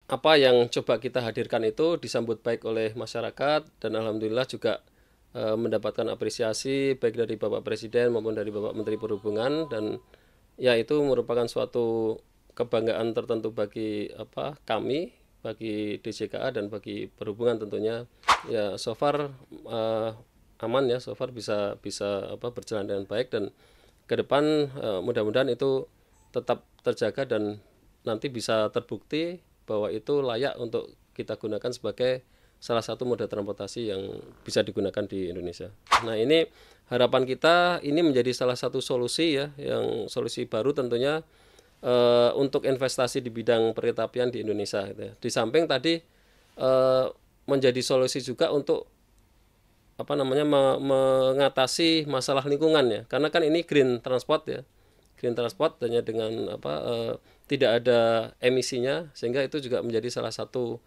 apa yang coba kita hadirkan itu disambut baik oleh masyarakat dan alhamdulillah juga mendapatkan apresiasi baik dari Bapak Presiden maupun dari Bapak Menteri Perhubungan dan ya itu merupakan suatu kebanggaan tertentu bagi kami, bagi DJKA dan bagi perhubungan tentunya. Ya so far aman ya, so far bisa bisa berjalan dengan baik dan ke depan mudah-mudahan itu tetap terjaga dan nanti bisa terbukti bahwa itu layak untuk kita gunakan sebagai salah satu moda transportasi yang bisa digunakan di Indonesia. Nah ini harapan kita ini menjadi salah satu solusi ya, yang solusi baru tentunya untuk investasi di bidang perkeretapian di Indonesia. Gitu ya. Di samping tadi menjadi solusi juga untuk mengatasi masalah lingkungan ya, karena kan ini green transport ya, green transport hanya dengan tidak ada emisinya sehingga itu juga menjadi salah satu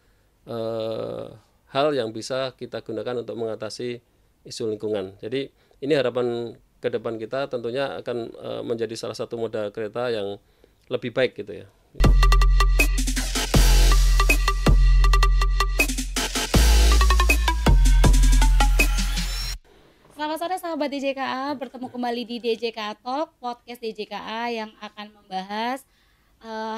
hal yang bisa kita gunakan untuk mengatasi isu lingkungan. Jadi ini harapan ke depan kita tentunya akan menjadi salah satu moda kereta yang lebih baik gitu ya. Selamat sore sahabat DJKA, bertemu kembali di DJKA Talk, podcast DJKA yang akan membahas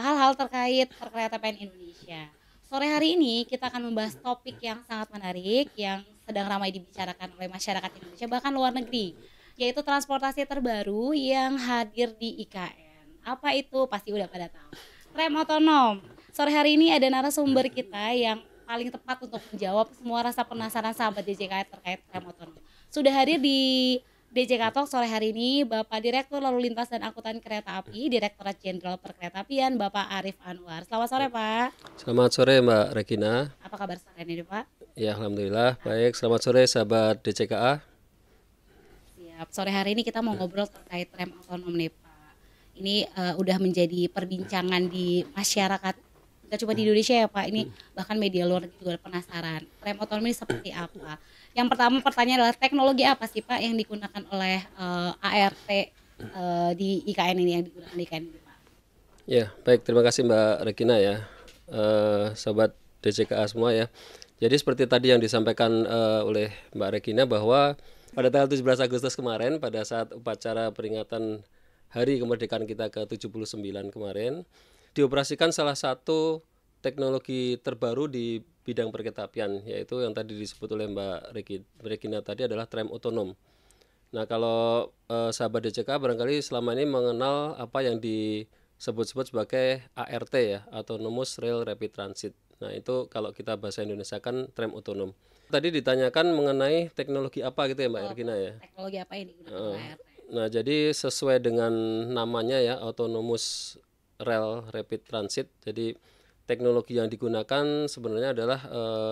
hal-hal terkait perkeretaapian Indonesia. Sore hari ini kita akan membahas topik yang sangat menarik yang sedang ramai dibicarakan oleh masyarakat Indonesia bahkan luar negeri, yaitu transportasi terbaru yang hadir di IKN. Apa itu? Pasti udah pada tahu. Rem otonom. Sore hari ini ada narasumber kita yang paling tepat untuk menjawab semua rasa penasaran sahabat DJKA terkait rem otonom. Sudah hadir di DJK Talk sore hari ini Bapak Direktur Lalu Lintas dan Angkutan Kereta Api, Direktorat Jenderal Perkeretaapian, Bapak Arif Anwar. Selamat sore, Pak. Selamat sore, Mbak Regina. Apa kabar sore ini, Pak? Ya, alhamdulillah baik. Selamat sore sahabat DJKA. Siap. Sore hari ini kita mau ngobrol terkait rem otonom nih, Pak. Ini udah menjadi perbincangan di masyarakat. Tidak cuma di Indonesia ya, Pak. Ini bahkan media luar negeri juga penasaran. Rem otonom ini seperti apa? Yang pertama pertanyaan adalah teknologi apa sih Pak yang digunakan oleh ART di IKN ini, yang digunakan di IKN ini Pak? Ya baik, terima kasih Mbak Regina ya, sobat DJKA semua ya. Jadi seperti tadi yang disampaikan oleh Mbak Regina bahwa pada tanggal 17 Agustus kemarin pada saat upacara peringatan Hari Kemerdekaan kita ke-79 kemarin dioperasikan salah satu teknologi terbaru di bidang perkeretaapian, yaitu yang tadi disebut oleh Mbak Regina tadi adalah tram otonom. Nah kalau sahabat DJK barangkali selama ini mengenal apa yang disebut-sebut sebagai ART ya, Autonomous Rail Rapid Transit. Nah itu kalau kita bahasa Indonesia kan tram otonom. Tadi ditanyakan mengenai teknologi apa gitu ya Mbak Regina ya. Teknologi apa yang digunakan oleh ART? Nah jadi sesuai dengan namanya ya, Autonomous Rail Rapid Transit. Jadi teknologi yang digunakan sebenarnya adalah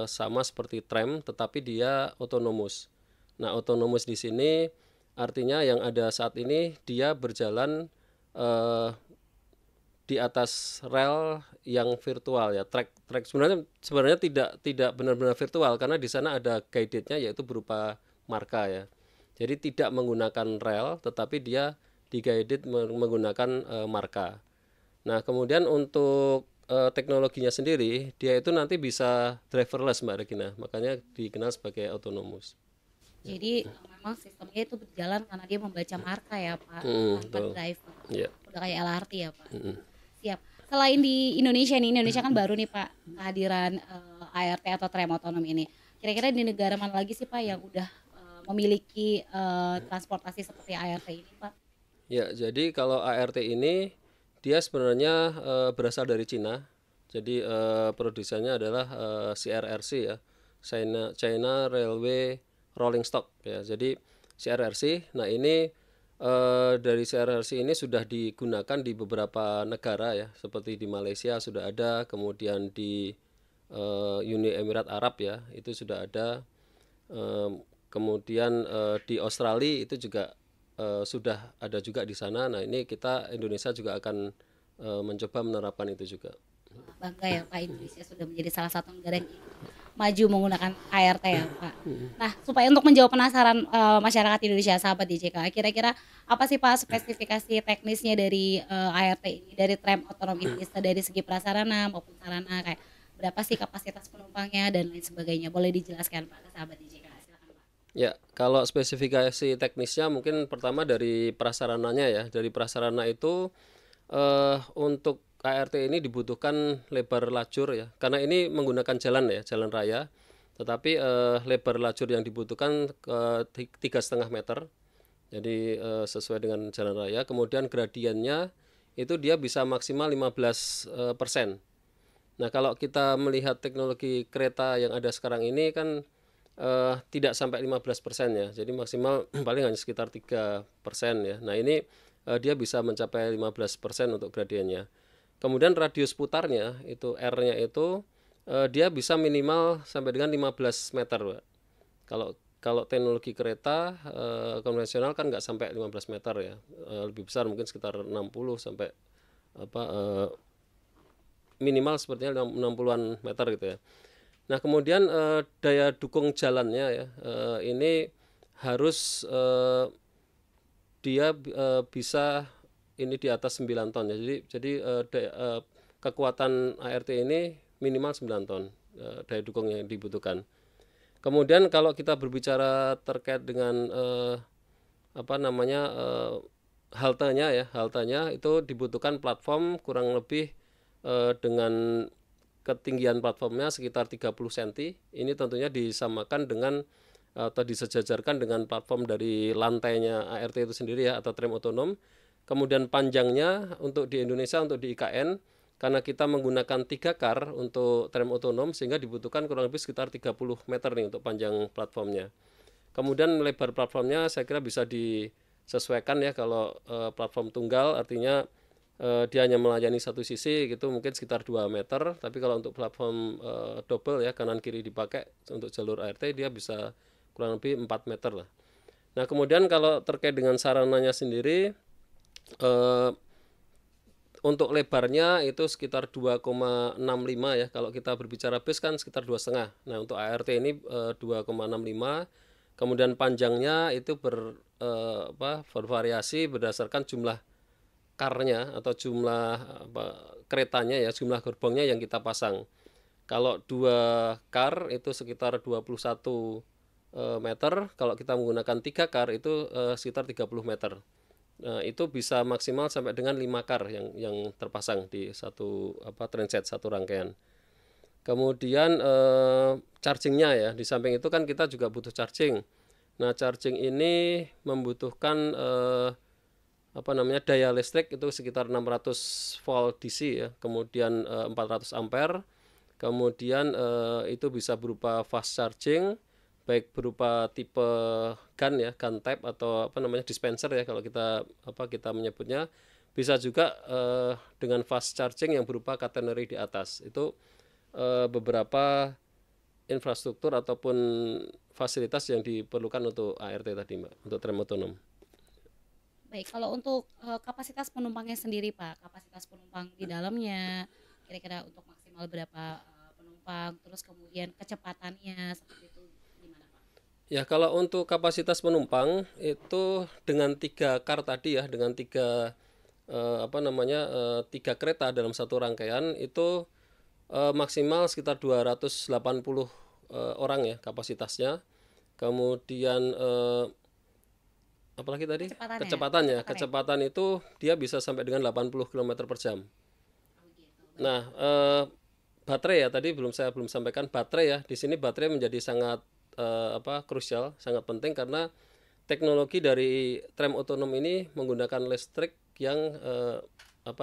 sama seperti tram, tetapi dia otonomus. Nah, otonomus di sini artinya yang ada saat ini dia berjalan di atas rel yang virtual ya, track sebenarnya tidak benar-benar virtual karena di sana ada guided-nya yaitu berupa marka ya. Jadi tidak menggunakan rel, tetapi dia di-guided menggunakan marka. Nah, kemudian untuk teknologinya sendiri, dia itu nanti bisa driverless Mbak Regina, makanya dikenal sebagai autonomous. Jadi memang sistemnya itu berjalan karena dia membaca marka ya Pak, tanpa driver. Yeah. Udah kayak LRT ya Pak. Siap. Selain di Indonesia nih, Indonesia kan baru nih Pak kehadiran ART atau tram otonom ini. Kira-kira di negara mana lagi sih Pak yang udah memiliki transportasi seperti ART ini Pak? Ya, jadi kalau ART ini dia sebenarnya berasal dari Cina. Jadi produsennya adalah CRRC ya, China Railway Rolling Stock ya. Jadi CRRC. Nah ini dari CRRC ini sudah digunakan di beberapa negara ya, seperti di Malaysia sudah ada, kemudian di Uni Emirat Arab ya, itu sudah ada. Kemudian di Australia itu juga sudah ada juga di sana. Nah ini kita Indonesia juga akan mencoba menerapkan itu juga. Bangga ya Pak, Indonesia sudah menjadi salah satu negara yang maju menggunakan ART ya Pak. Nah supaya untuk menjawab penasaran masyarakat Indonesia sahabat DJK, kira-kira apa sih Pak spesifikasi teknisnya dari ART ini, dari tram otonom ini, dari segi prasarana maupun sarana, kayak berapa sih kapasitas penumpangnya dan lain sebagainya. Boleh dijelaskan Pak ke sahabat DJKA, silakan Pak. Ya, kalau spesifikasi teknisnya mungkin pertama dari prasarananya ya. Dari prasarana itu untuk ART ini dibutuhkan lebar lajur ya. Karena ini menggunakan jalan ya, jalan raya. Tetapi lebar lajur yang dibutuhkan 3,5 meter. Jadi sesuai dengan jalan raya. Kemudian gradiennya itu dia bisa maksimal 15%. Nah, kalau kita melihat teknologi kereta yang ada sekarang ini kan tidak sampai 15% ya. Jadi maksimal paling hanya sekitar 3% ya. Nah, ini dia bisa mencapai 15% untuk gradiennya. Kemudian radius putarnya itu R-nya itu dia bisa minimal sampai dengan 15 meter, Pak. Kalau kalau teknologi kereta konvensional kan nggak sampai 15 meter ya. Lebih besar mungkin sekitar 60 sampai apa minimal sepertinya 60-an meter gitu ya. Nah, kemudian daya dukung jalannya ya, ini harus dia bisa ini di atas 9 ton ya. Jadi kekuatan ART ini minimal 9 ton daya dukung yang dibutuhkan. Kemudian kalau kita berbicara terkait dengan haltenya itu dibutuhkan platform kurang lebih dengan ketinggian platformnya sekitar 30 cm. Ini tentunya disamakan dengan atau disejajarkan dengan platform dari lantainya ART itu sendiri ya, atau tram otonom. Kemudian panjangnya untuk di Indonesia, untuk di IKN, karena kita menggunakan 3 kar untuk tram otonom, sehingga dibutuhkan kurang lebih sekitar 30 meter nih untuk panjang platformnya. Kemudian lebar platformnya saya kira bisa disesuaikan ya. Kalau platform tunggal artinya dia hanya melayani satu sisi gitu, mungkin sekitar 2 meter. Tapi kalau untuk platform double ya, kanan kiri dipakai untuk jalur ART, dia bisa kurang lebih 4 meter lah. Nah, kemudian kalau terkait dengan sarananya sendiri, untuk lebarnya itu sekitar 2,65 ya. Kalau kita berbicara bis kan sekitar 2,5. Nah, untuk ART ini 2,65. Kemudian panjangnya itu bervariasi berdasarkan jumlah karnya atau jumlah keretanya ya, jumlah gerbongnya yang kita pasang. Kalau 2 kar itu sekitar 21 meter, kalau kita menggunakan 3 kar itu sekitar 30 meter. Itu bisa maksimal sampai dengan 5 kar yang terpasang di satu transit, satu rangkaian. Kemudian chargingnya ya, di samping itu kan kita juga butuh charging. Nah, charging ini membutuhkan daya listrik itu sekitar 600 volt DC ya, kemudian 400 ampere. Kemudian itu bisa berupa fast charging, baik berupa tipe gun ya, gun type atau dispenser ya kalau kita menyebutnya. Bisa juga dengan fast charging yang berupa catenary di atas. Itu beberapa infrastruktur ataupun fasilitas yang diperlukan untuk ART tadi, Mbak, untuk tram otonom. Baik, kalau untuk kapasitas penumpangnya sendiri Pak, kapasitas penumpang di dalamnya kira-kira untuk maksimal berapa penumpang, terus kemudian kecepatannya seperti itu gimana Pak? Ya, kalau untuk kapasitas penumpang itu dengan 3 kar tadi ya, dengan 3 kereta dalam satu rangkaian itu maksimal sekitar 280 orang ya kapasitasnya. Kemudian apalagi tadi kecepatan itu dia bisa sampai dengan 80 km per jam. Nah, baterai ya, tadi saya belum sampaikan baterai ya. Di sini baterai menjadi sangat krusial, sangat penting karena teknologi dari tram otonom ini menggunakan listrik yang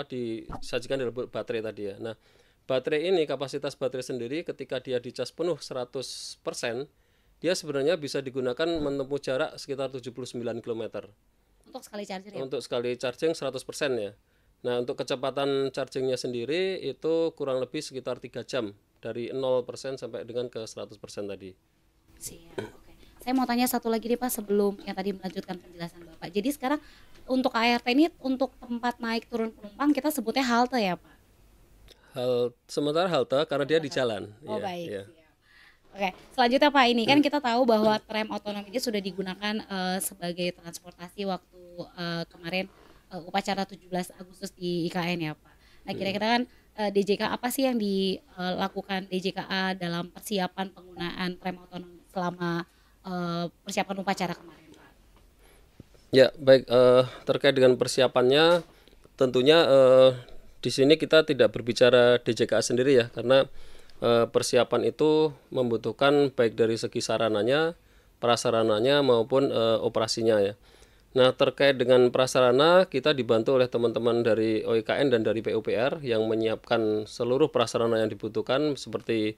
disajikan dalam baterai tadi ya. Nah, baterai ini, kapasitas baterai sendiri ketika dia dicas penuh 100%, dia sebenarnya bisa digunakan menempuh jarak sekitar 79 km. Untuk sekali charging ya? Untuk sekali charging 100% ya. Nah, untuk kecepatan chargingnya sendiri itu kurang lebih sekitar 3 jam. Dari 0% sampai dengan ke 100% tadi. Siap, oke. Saya mau tanya satu lagi nih Pak sebelum yang tadi melanjutkan penjelasan Bapak. Jadi sekarang untuk ART ini untuk tempat naik turun penumpang kita sebutnya halte ya Pak? Sementara halte karena dia di jalan. Oh ya, baik. Ya. Oke, selanjutnya Pak, ini kan kita tahu bahwa tram otonom ini sudah digunakan sebagai transportasi waktu kemarin upacara 17 Agustus di IKN ya Pak. Nah, kira-kira kan DJK, apa sih yang dilakukan DJKA dalam persiapan penggunaan tram otonom selama persiapan upacara kemarin, Pak? Ya, baik, terkait dengan persiapannya tentunya di sini kita tidak berbicara DJKA sendiri ya, karena persiapan itu membutuhkan baik dari segi sarananya, prasarananya maupun operasinya ya. Nah, terkait dengan prasarana, kita dibantu oleh teman-teman dari OIKN dan dari PUPR yang menyiapkan seluruh prasarana yang dibutuhkan seperti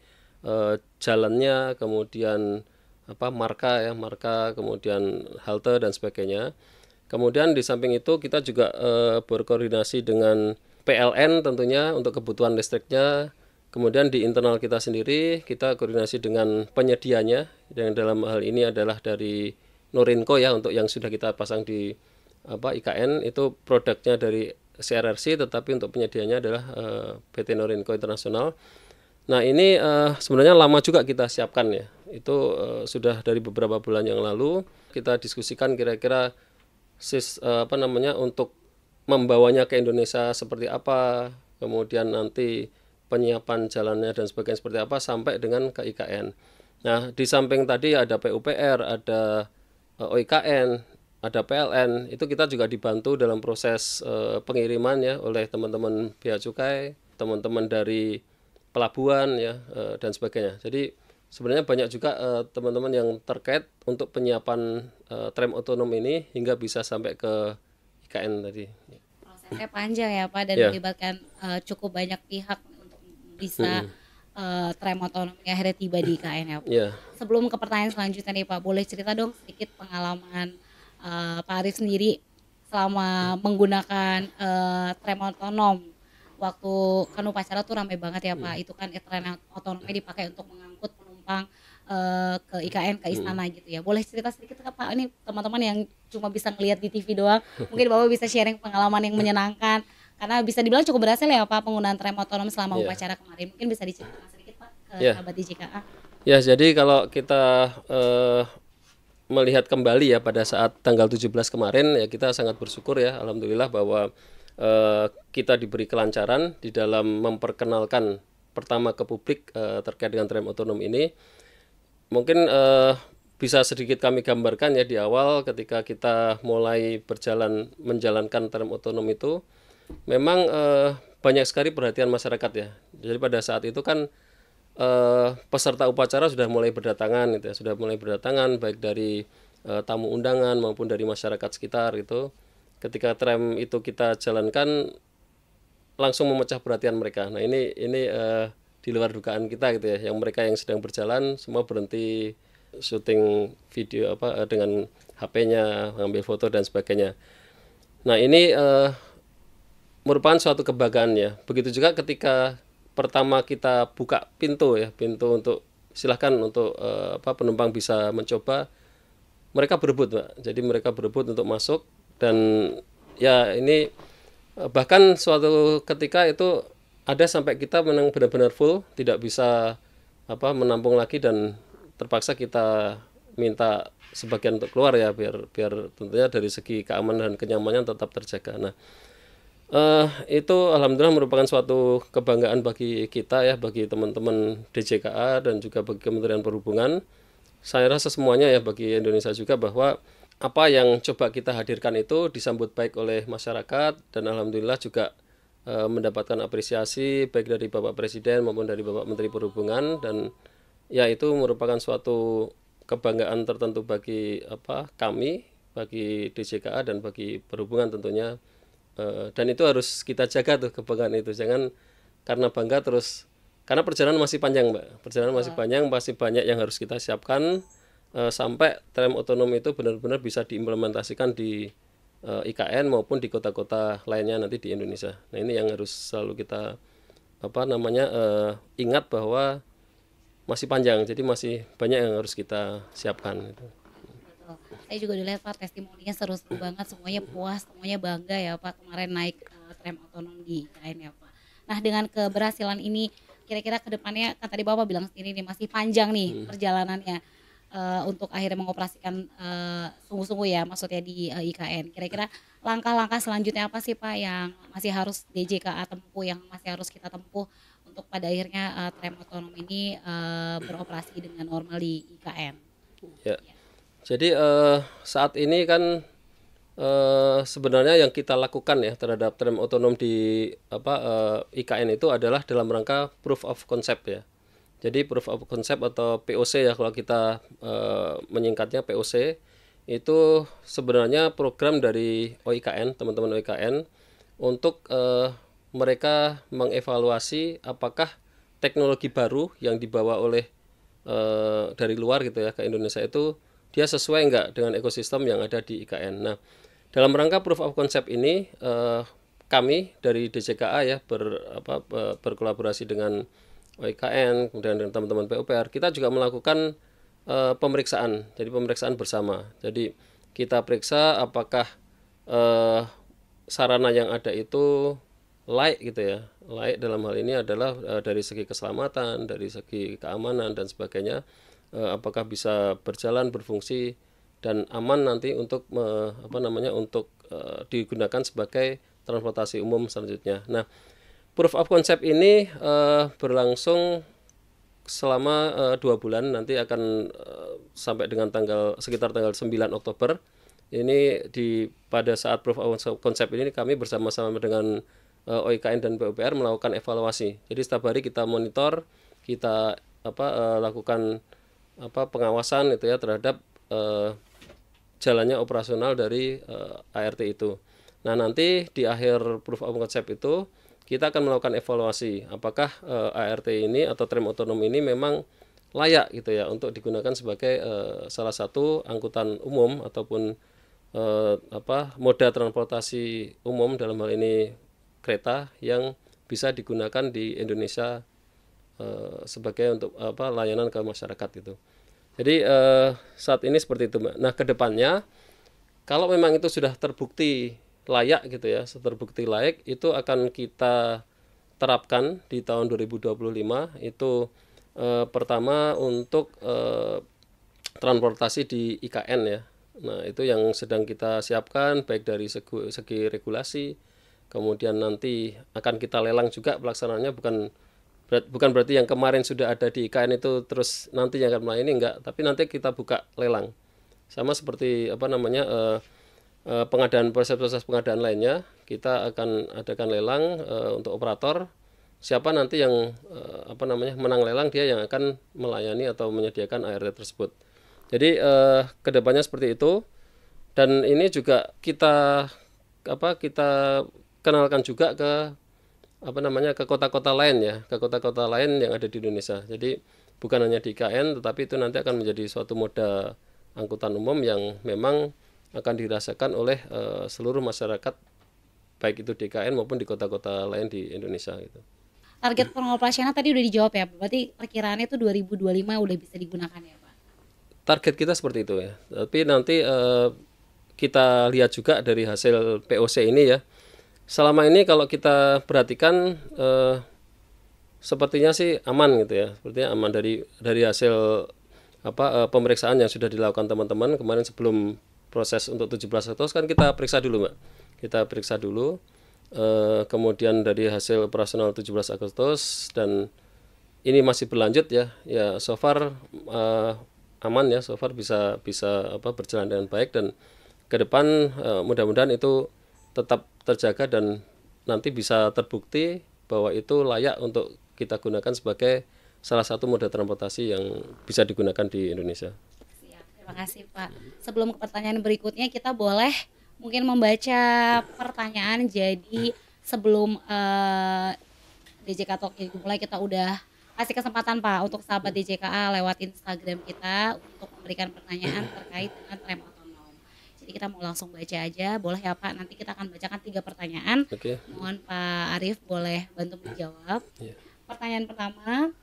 jalannya, kemudian marka ya, marka, kemudian halte dan sebagainya. Kemudian di samping itu kita juga berkoordinasi dengan PLN tentunya untuk kebutuhan listriknya. Kemudian di internal kita sendiri kita koordinasi dengan penyedianya, yang dalam hal ini adalah dari Norinco ya, untuk yang sudah kita pasang di IKN itu produknya dari CRRC, tetapi untuk penyedianya adalah PT Norinco Internasional. Nah, ini sebenarnya lama juga kita siapkan ya. Itu sudah dari beberapa bulan yang lalu kita diskusikan kira-kira untuk membawanya ke Indonesia seperti apa, kemudian nanti penyiapan jalannya dan sebagainya seperti apa sampai dengan ke IKN. Nah, di samping tadi ada PUPR, ada OIKN, ada PLN, itu kita juga dibantu dalam proses pengiriman ya oleh teman-teman bea cukai, teman-teman dari pelabuhan ya, dan sebagainya. Jadi sebenarnya banyak juga teman-teman yang terkait untuk penyiapan tram otonom ini hingga bisa sampai ke IKN tadi. Prosesnya panjang ya Pak, dan melibatkan cukup banyak pihak untuk bisa tram otonom yang akhirnya tiba di IKN ya Pak. Sebelum ke pertanyaan selanjutnya nih Pak, boleh cerita dong sedikit pengalaman Pak Arif sendiri selama menggunakan tram otonom. Waktu kan upacara tuh ramai banget ya Pak, itu kan tram otonomnya dipakai untuk mengangkut penumpang ke IKN, ke istana gitu ya. Boleh cerita sedikit Pak, ini teman-teman yang cuma bisa ngelihat di TV doang, mungkin Bapak bisa sharing pengalaman yang menyenangkan, karena bisa dibilang cukup berhasil ya Pak penggunaan tram otonom selama upacara kemarin. Mungkin bisa diceritakan sedikit Pak ke sahabat DJKA. Ya, jadi kalau kita melihat kembali ya pada saat tanggal 17 kemarin ya, kita sangat bersyukur ya, alhamdulillah bahwa kita diberi kelancaran di dalam memperkenalkan pertama ke publik terkait dengan tram otonom ini. Mungkin bisa sedikit kami gambarkan ya di awal ketika kita mulai menjalankan tram otonom itu, memang banyak sekali perhatian masyarakat ya. Jadi pada saat itu kan peserta upacara sudah mulai berdatangan gitu ya, sudah mulai berdatangan baik dari tamu undangan maupun dari masyarakat sekitar gitu. Ketika tram itu kita jalankan langsung memecah perhatian mereka. Nah, ini di luar dugaan kita gitu ya. Yang mereka yang sedang berjalan semua berhenti syuting video dengan HP-nya, mengambil foto dan sebagainya. Nah, ini merupakan suatu kebanggaan ya. Begitu juga ketika pertama kita buka pintu untuk silahkan untuk penumpang bisa mencoba, mereka berebut Pak. Jadi mereka berebut untuk masuk, dan ya ini bahkan suatu ketika itu ada sampai kita memang benar-benar full, tidak bisa menampung lagi, dan terpaksa kita minta sebagian untuk keluar ya, biar tentunya dari segi keamanan dan kenyamanan tetap terjaga. Nah, itu alhamdulillah merupakan suatu kebanggaan bagi kita ya, bagi teman-teman DJKA dan juga bagi Kementerian Perhubungan. Saya rasa semuanya ya, bagi Indonesia juga, bahwa apa yang coba kita hadirkan itu disambut baik oleh masyarakat, dan alhamdulillah juga mendapatkan apresiasi baik dari Bapak Presiden maupun dari Bapak Menteri Perhubungan, dan ya itu merupakan suatu kebanggaan tertentu bagi kami, bagi DJKA dan bagi perhubungan tentunya. Dan itu harus kita jaga tuh kebanggaan itu, jangan karena bangga terus, karena perjalanan masih panjang Mbak, masih banyak yang harus kita siapkan sampai tram otonom itu benar-benar bisa diimplementasikan di IKN maupun di kota-kota lainnya nanti di Indonesia. Nah, ini yang harus selalu kita ingat, bahwa masih panjang, jadi masih banyak yang harus kita siapkan gitu. Saya juga udah lihat Pak testimoninya seru-seru banget, semuanya puas, semuanya bangga ya Pak kemarin naik tram otonom di IKN ya Pak. Nah, dengan keberhasilan ini kira-kira ke depannya, kan tadi Bapak bilang sendiri nih masih panjang nih perjalanannya. untuk akhirnya mengoperasikan sungguh-sungguh ya, maksudnya di IKN. Kira-kira langkah-langkah selanjutnya apa sih Pak yang masih harus DJKA tempuh, yang masih harus kita tempuh untuk pada akhirnya tram otonom ini beroperasi dengan normal di IKN? Ya. Jadi saat ini kan sebenarnya yang kita lakukan ya terhadap tram otonom di IKN itu adalah dalam rangka proof of concept ya. Jadi proof of concept atau POC ya kalau kita menyingkatnya POC itu sebenarnya program dari OIKN, teman-teman OIKN untuk mereka mengevaluasi apakah teknologi baru yang dibawa oleh dari luar gitu ya ke Indonesia itu dia sesuai enggak dengan ekosistem yang ada di IKN. Nah, dalam rangka proof of concept ini kami dari DJKA ya berkolaborasi dengan OIKN kemudian dengan teman-teman PUPR kita juga melakukan pemeriksaan. Jadi pemeriksaan bersama. Jadi kita periksa apakah sarana yang ada itu layak gitu ya. Layak dalam hal ini adalah dari segi keselamatan, dari segi keamanan dan sebagainya. Apakah bisa berjalan, berfungsi dan aman nanti untuk untuk digunakan sebagai transportasi umum selanjutnya. Nah, proof of concept ini berlangsung selama 2 bulan, nanti akan sampai dengan sekitar tanggal 9 Oktober. Ini pada saat proof of concept ini kami bersama-sama dengan OIKN dan PUPR melakukan evaluasi. Jadi setiap hari kita monitor, kita lakukan pengawasan itu ya terhadap jalannya operasional dari ART itu. Nah, nanti di akhir proof of concept itu kita akan melakukan evaluasi apakah ART ini atau tram otonom ini memang layak gitu ya untuk digunakan sebagai salah satu angkutan umum ataupun moda transportasi umum dalam hal ini kereta yang bisa digunakan di Indonesia sebagai untuk layanan ke masyarakat gitu. Jadi saat ini seperti itu Mbak. Nah, kedepannya kalau memang itu sudah terbukti layak gitu ya, terbukti layak itu akan kita terapkan di tahun 2025 itu pertama untuk transportasi di IKN ya. Nah, itu yang sedang kita siapkan baik dari segi regulasi, kemudian nanti akan kita lelang juga pelaksanaannya bukan berarti yang kemarin sudah ada di IKN itu terus nanti yang akan melayani enggak, tapi nanti kita buka lelang. Sama seperti pengadaan proses pengadaan lainnya, kita akan adakan lelang untuk operator. Siapa nanti yang menang lelang dia yang akan melayani atau menyediakan ART tersebut. Jadi kedepannya seperti itu dan ini juga kita kenalkan juga ke ke kota-kota lain ya, ke kota-kota lain yang ada di Indonesia. Jadi bukan hanya di IKN tetapi itu nanti akan menjadi suatu moda angkutan umum yang memang akan dirasakan oleh seluruh masyarakat baik itu di IKN maupun di kota-kota lain di Indonesia gitu. Target pengoperasional tadi udah dijawab ya, berarti perkiraannya itu 2025 udah bisa digunakan ya Pak? Target kita seperti itu ya, tapi nanti kita lihat juga dari hasil POC ini ya. Selama ini kalau kita perhatikan sepertinya sih aman gitu ya, sepertinya aman dari hasil pemeriksaan yang sudah dilakukan teman-teman kemarin sebelum proses untuk 17 Agustus kan kita periksa dulu Mbak. Kita periksa dulu kemudian dari hasil operasional 17 Agustus dan ini masih berlanjut ya. Ya so far aman ya, so far bisa berjalan dengan baik dan ke depan mudah-mudahan itu tetap terjaga dan nanti bisa terbukti bahwa itu layak untuk kita gunakan sebagai salah satu moda transportasi yang bisa digunakan di Indonesia. Siap, terima kasih Pak. Sebelum ke pertanyaan berikutnya kita boleh mungkin membaca pertanyaan. Jadi sebelum DJK Talk dimulai kita udah kasih kesempatan Pak untuk sahabat DJKA lewat Instagram kita untuk memberikan pertanyaan terkait dengan tram otonom. Jadi kita mau langsung baca aja, boleh ya Pak? Nanti kita akan bacakan 3 pertanyaan. Okay. Mohon Pak Arief boleh bantu menjawab. Yeah. Pertanyaan pertama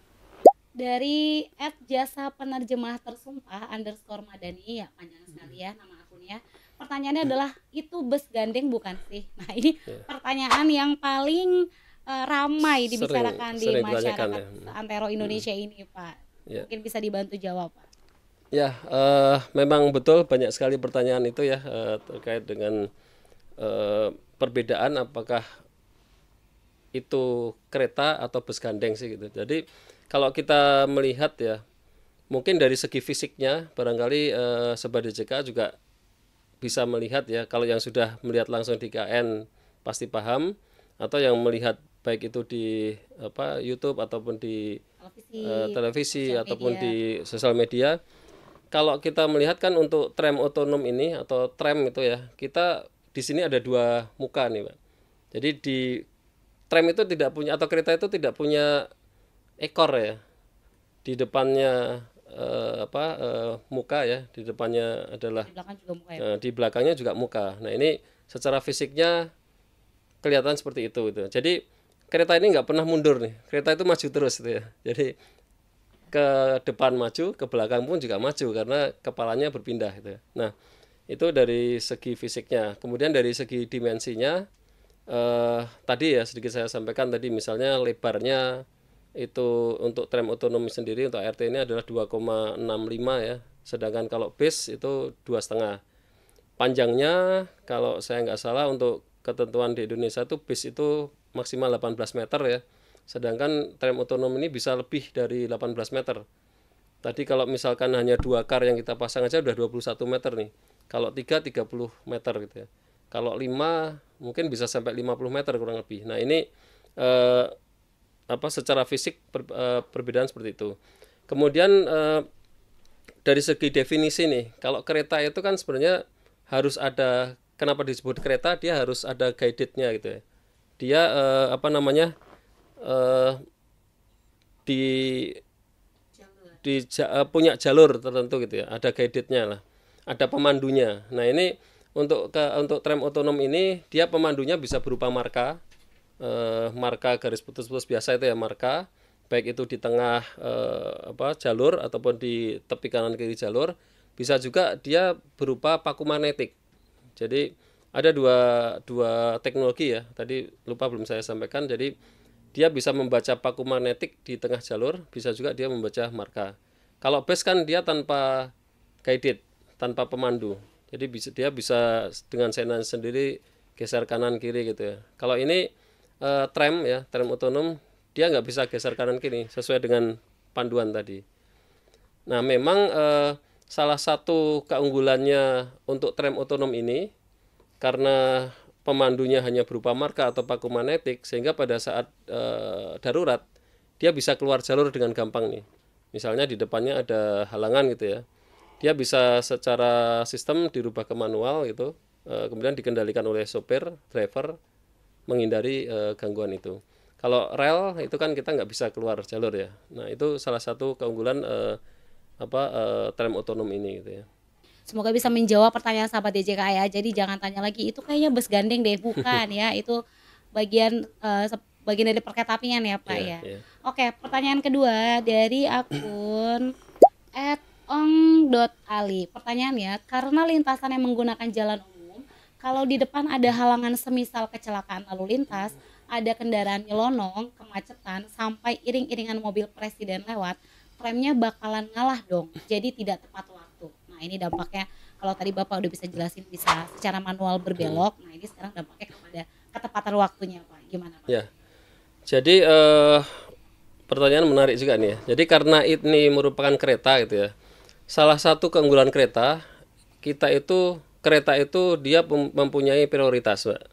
dari @jasa_penerjemah_tersumpah_madani, ya panjang sekali ya nama akunnya. Pertanyaannya adalah itu bus gandeng bukan sih? Nah ini pertanyaan yang paling ramai dibicarakan di masyarakat antero Indonesia ini Pak. Mungkin bisa dibantu jawab Pak. Ya, memang betul banyak sekali pertanyaan itu ya, terkait dengan perbedaan apakah itu kereta atau bus gandeng sih gitu. Jadi kalau kita melihat ya, mungkin dari segi fisiknya barangkali Sobat DJK juga bisa melihat ya, kalau yang sudah melihat langsung di KN pasti paham, atau yang melihat baik itu di YouTube ataupun di Televisi, televisi sosial ataupun media. di sosial media. Kalau kita melihat kan untuk tram otonom ini atau tram itu ya, kita di sini ada dua muka nih, Pak. Jadi di tram itu tidak punya, atau kereta itu tidak punya ekor ya. Di depannya muka ya, di depannya adalah Di belakang juga muka ya. di belakangnya juga muka. Nah, ini secara fisiknya kelihatan seperti itu gitu. Jadi kereta ini nggak pernah mundur nih. Kereta itu maju terus gitu ya. Jadi ke depan maju, ke belakang pun juga maju karena kepalanya berpindah gitu ya. Nah, itu dari segi fisiknya. Kemudian dari segi dimensinya, tadi ya sedikit saya sampaikan tadi, misalnya lebarnya itu untuk tram otonom sendiri untuk RT ini adalah 2,65 ya. Sedangkan kalau bis itu 2,5. Panjangnya kalau saya nggak salah untuk ketentuan di Indonesia itu bis itu maksimal 18 meter ya. Sedangkan tram otonom ini bisa lebih dari 18 meter. Tadi kalau misalkan hanya 2 kar yang kita pasang aja udah 21 meter nih. Kalau 3, 30 meter gitu ya. Kalau 5 mungkin bisa sampai 50 meter kurang lebih. Nah, ini eh, secara fisik perbedaan seperti itu. Kemudian dari segi definisi nih, kalau kereta itu kan sebenarnya harus ada, kenapa disebut kereta, dia harus ada guided-nya gitu ya. Dia eh, di punya jalur tertentu gitu ya, ada guided-nya lah, ada pemandunya. Nah, ini untuk tram otonom ini dia pemandunya bisa berupa marka, marka garis putus-putus biasa itu ya, marka baik itu di tengah jalur ataupun di tepi kanan kiri jalur. Bisa juga dia berupa paku magnetik. Jadi ada dua teknologi ya, tadi lupa belum saya sampaikan. Jadi dia bisa membaca paku magnetik di tengah jalur, bisa juga dia membaca marka. Kalau bus kan dia tanpa guided, tanpa pemandu. Jadi dia bisa dengan sena sendiri geser kanan kiri gitu ya. Kalau ini tram ya, tram otonom, dia nggak bisa geser kanan kiri sesuai dengan panduan tadi. Nah, memang salah satu keunggulannya untuk tram otonom ini karena pemandunya hanya berupa marka atau paku magnetik, sehingga pada saat darurat dia bisa keluar jalur dengan gampang nih. Misalnya di depannya ada halangan gitu ya, dia bisa secara sistem dirubah ke manual gitu, kemudian dikendalikan oleh sopir, driver, menghindari gangguan itu. Kalau rel itu kan kita nggak bisa keluar jalur ya. Nah, itu salah satu keunggulan tram otonom ini gitu ya. Semoga bisa menjawab pertanyaan sahabat DJK ya. Jadi jangan tanya lagi itu kayaknya bus gandeng deh, bukan ya. Itu bagian dari perkereta apian ya, Pak Ya, ya. ya. Oke, pertanyaan kedua dari akun @ong.ali. Pertanyaannya, karena lintasan yang menggunakan jalan umum, kalau di depan ada halangan semisal kecelakaan lalu lintas, ada kendaraan nyelonong, kemacetan, sampai iring-iringan mobil presiden lewat, tramnya bakalan ngalah dong. Jadi tidak tepat waktu. Nah, ini dampaknya kalau tadi Bapak udah bisa jelasin bisa secara manual berbelok. Nah, ini sekarang dampaknya kepada ketepatan waktunya, Pak. Gimana, Pak? Ya. Jadi pertanyaan menarik juga nih ya. Jadi karena ini merupakan kereta gitu ya. Salah satu keunggulan kereta kereta itu dia mempunyai prioritas, Pak.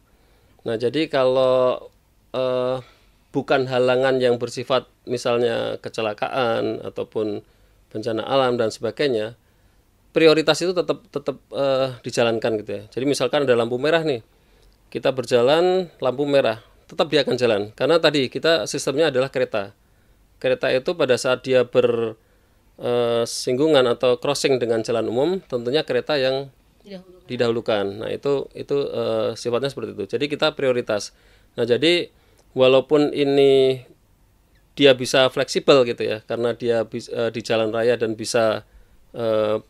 Nah, jadi kalau bukan halangan yang bersifat misalnya kecelakaan ataupun bencana alam dan sebagainya, prioritas itu tetap dijalankan gitu ya. Jadi misalkan ada lampu merah nih, kita berjalan lampu merah, tetap dia akan jalan karena tadi kita sistemnya adalah kereta. Kereta itu pada saat dia bersinggungan atau crossing dengan jalan umum, tentunya kereta yang didahulukan. Nah, itu sifatnya seperti itu. Jadi kita prioritas. Nah, jadi walaupun ini dia bisa fleksibel gitu ya, karena dia di jalan raya dan bisa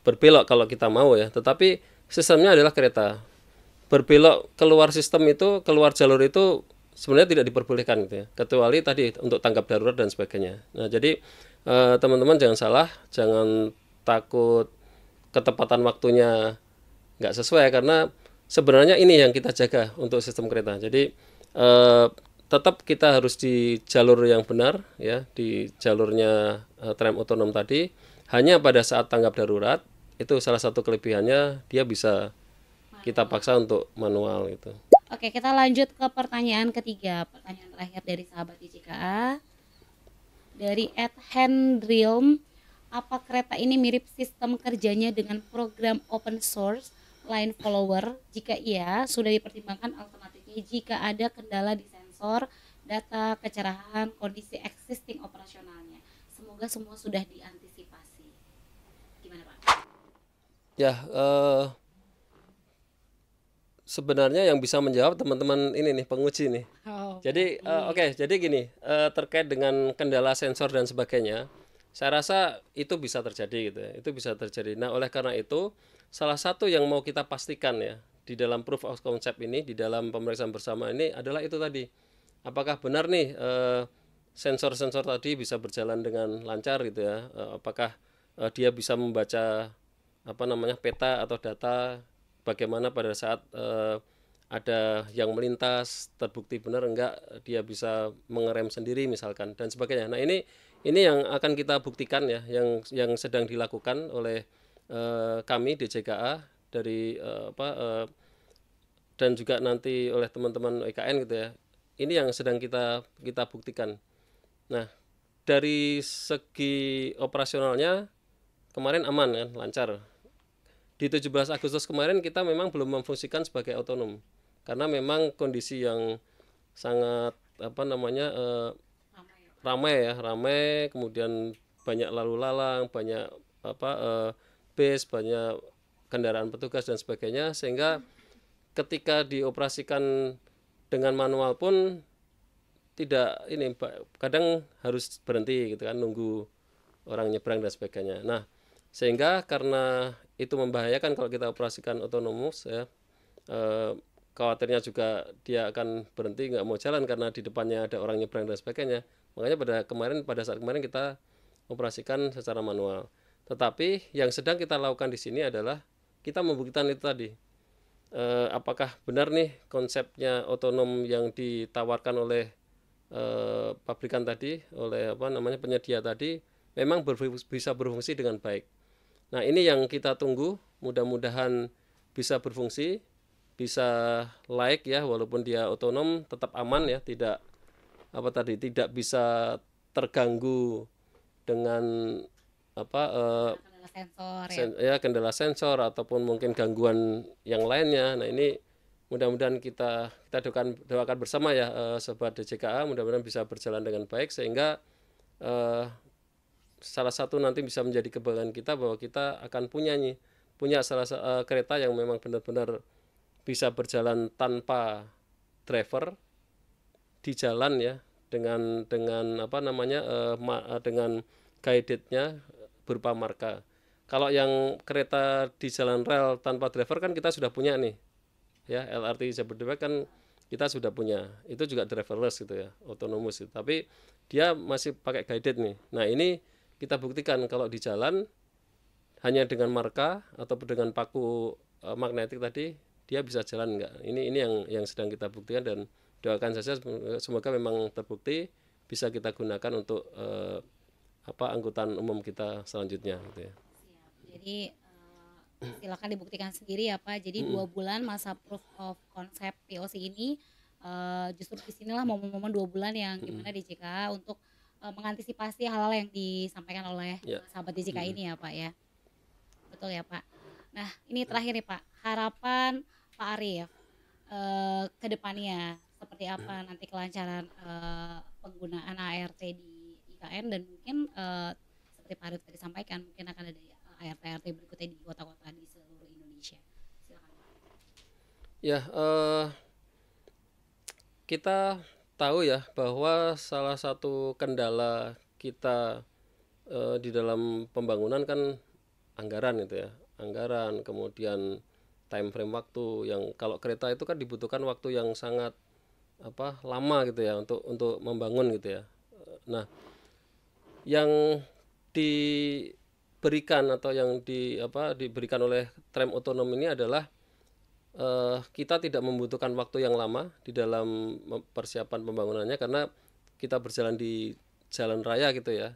berbelok kalau kita mau ya, tetapi sistemnya adalah kereta. Berbelok keluar sistem itu, keluar jalur itu sebenarnya tidak diperbolehkan gitu ya, kecuali tadi untuk tanggap darurat dan sebagainya. Nah, jadi teman-teman jangan salah, jangan takut ketepatan waktunya nggak sesuai, karena sebenarnya ini yang kita jaga untuk sistem kereta. Jadi tetap kita harus di jalur yang benar ya, di jalurnya tram otonom tadi. Hanya pada saat tanggap darurat itu salah satu kelebihannya, dia bisa kita paksa untuk manual gitu. Oke, kita lanjut ke pertanyaan ketiga, pertanyaan terakhir dari sahabat DJKA. Dari @hendrilm, apa kereta ini mirip sistem kerjanya dengan program open source line follower? Jika iya, sudah dipertimbangkan alternatifnya jika ada kendala di sensor, data, kecerahan, kondisi existing operasionalnya. Semoga semua sudah diantisipasi. Gimana Pak? Ya, sebenarnya yang bisa menjawab teman-teman ini nih, penguji nih. Oh, Jadi oke, jadi gini, terkait dengan kendala sensor dan sebagainya, saya rasa itu bisa terjadi gitu ya, itu bisa terjadi. Nah, oleh karena itu, salah satu yang mau kita pastikan ya di dalam proof of concept ini, di dalam pemeriksaan bersama ini adalah itu tadi, apakah benar nih sensor-sensor tadi bisa berjalan dengan lancar gitu ya, apakah dia bisa membaca apa namanya peta atau data, bagaimana pada saat ada yang melintas, terbukti benar enggak dia bisa mengerem sendiri misalkan dan sebagainya. Nah, ini yang akan kita buktikan ya, yang sedang dilakukan oleh kami DJKA dari dan juga nanti oleh teman-teman EKN gitu ya. Ini yang sedang kita buktikan. Nah, dari segi operasionalnya kemarin aman kan, lancar. Di 17 Agustus kemarin kita memang belum memfungsikan sebagai otonom karena memang kondisi yang sangat apa namanya ramai, kemudian banyak lalu lalang, banyak bus, banyak kendaraan petugas dan sebagainya, sehingga ketika dioperasikan dengan manual pun tidak ini, kadang harus berhenti gitu kan, nunggu orang nyebrang dan sebagainya. Nah, sehingga karena itu membahayakan kalau kita operasikan otonomus ya, khawatirnya juga dia akan berhenti nggak mau jalan karena di depannya ada orang nyebrang dan sebagainya. Makanya pada saat kemarin kita operasikan secara manual. Tetapi yang sedang kita lakukan di sini adalah kita membuktikan itu tadi, apakah benar nih konsepnya otonom yang ditawarkan oleh pabrikan tadi, oleh apa namanya penyedia tadi, memang bisa berfungsi dengan baik. Nah, ini yang kita tunggu, mudah-mudahan bisa berfungsi, bisa layak ya, walaupun dia otonom tetap aman ya, tidak tidak bisa terganggu dengan kendala sensor ya. kendala sensor ataupun mungkin gangguan yang lainnya. Nah, ini mudah-mudahan kita doakan bersama ya, sobat DJKA, mudah-mudahan bisa berjalan dengan baik sehingga salah satu nanti bisa menjadi kebanggaan kita bahwa kita akan punya kereta yang memang benar-benar bisa berjalan tanpa driver di jalan ya, dengan apa namanya dengan guidednya berupa marka. Kalau yang kereta di jalan rel tanpa driver kan kita sudah punya nih ya, LRT Jabodebek kan kita sudah punya, itu juga driverless gitu ya, autonomous gitu. Tapi dia masih pakai guided nih. Nah, ini kita buktikan kalau di jalan hanya dengan marka atau dengan paku magnetik tadi dia bisa jalan enggak. Ini yang sedang kita buktikan dan doakan saja semoga memang terbukti bisa kita gunakan untuk angkutan umum kita selanjutnya gitu ya. Jadi silakan dibuktikan sendiri ya Pak. Jadi 2 bulan masa proof of concept POC ini justru disinilah momen-momen 2 bulan yang dimana DJK untuk mengantisipasi hal-hal yang disampaikan oleh sahabat DJK ini ya Pak ya. Betul ya Pak. Nah, ini terakhir nih Pak, harapan Pak Arief ke depannya seperti apa nanti kelancaran penggunaan ART di IKN, dan mungkin seperti Pak Arief tadi sampaikan mungkin akan ada ART berikutnya di kota-kota di seluruh Indonesia. Silakan Pak. Ya, kita tahu ya bahwa salah satu kendala kita di dalam pembangunan kan anggaran itu ya, anggaran, kemudian time frame waktu yang kalau kereta itu kan dibutuhkan waktu yang sangat lama gitu ya untuk membangun gitu ya. Nah, yang diberikan berikan atau yang diberikan oleh tram otonom ini adalah kita tidak membutuhkan waktu yang lama di dalam persiapan pembangunannya, karena kita berjalan di jalan raya gitu ya.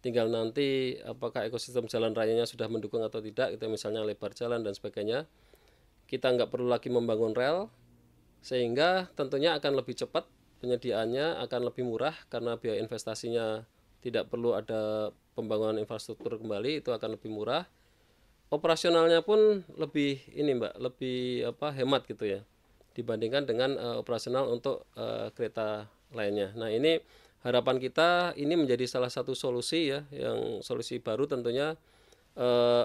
Tinggal nanti apakah ekosistem jalan rayanya sudah mendukung atau tidak, itu misalnya lebar jalan dan sebagainya. Kita nggak perlu lagi membangun rel, sehingga tentunya akan lebih cepat, penyediaannya akan lebih murah karena biaya investasinya tidak perlu ada pembangunan infrastruktur kembali, itu akan lebih murah. Operasionalnya pun lebih lebih hemat gitu ya dibandingkan dengan operasional untuk kereta lainnya. Nah, ini harapan kita ini menjadi salah satu solusi ya, yang solusi baru tentunya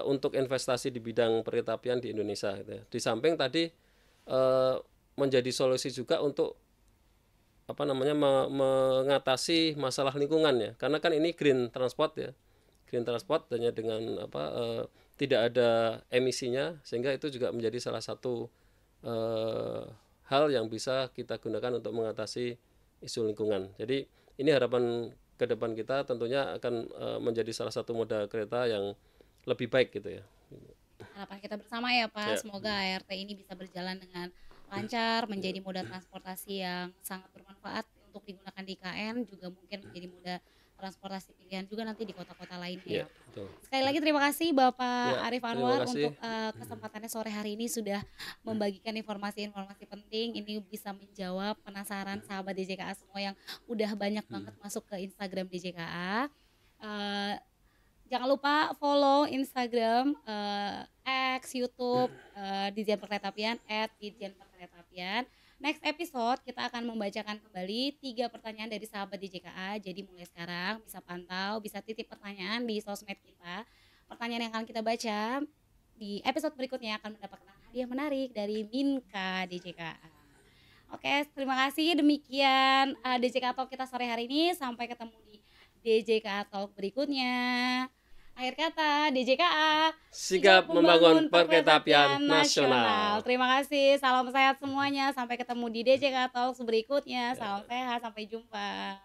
untuk investasi di bidang perkeretapian di Indonesia gitu ya. Di samping tadi menjadi solusi juga untuk mengatasi masalah lingkungan ya, karena kan ini green transport ya. Green transport hanya dengan tidak ada emisinya, sehingga itu juga menjadi salah satu hal yang bisa kita gunakan untuk mengatasi isu lingkungan. Jadi ini harapan ke depan kita tentunya akan menjadi salah satu moda kereta yang lebih baik gitu ya. Harapan kita bersama ya Pak, semoga ART ini bisa berjalan dengan lancar, menjadi moda transportasi yang sangat bermanfaat untuk digunakan di IKN, juga mungkin menjadi moda transportasi pilihan juga nanti di kota-kota lainnya. Betul. Sekali lagi terima kasih Bapak Arif Anwar untuk kesempatannya sore hari ini sudah membagikan informasi-informasi penting. Ini bisa menjawab penasaran sahabat DJKA semua yang udah banyak banget masuk ke Instagram DJKA. Jangan lupa follow Instagram, X, YouTube, Ditjen Perkeretapian @ditjenperkeretapian. Next episode kita akan membacakan kembali 3 pertanyaan dari sahabat DJKA. Jadi mulai sekarang bisa pantau, bisa titip pertanyaan di sosmed kita. Pertanyaan yang akan kita baca di episode berikutnya akan mendapatkan hadiah menarik dari Minka DJKA. Oke, terima kasih. Demikian DJKA Talk kita sore hari ini. Sampai ketemu di DJKA Talk berikutnya. Akhir kata, DJKA sigap membangun perkeretapian nasional. Terima kasih, salam sehat semuanya. Sampai ketemu di DJKA Talks berikutnya. Salam sehat, sampai jumpa.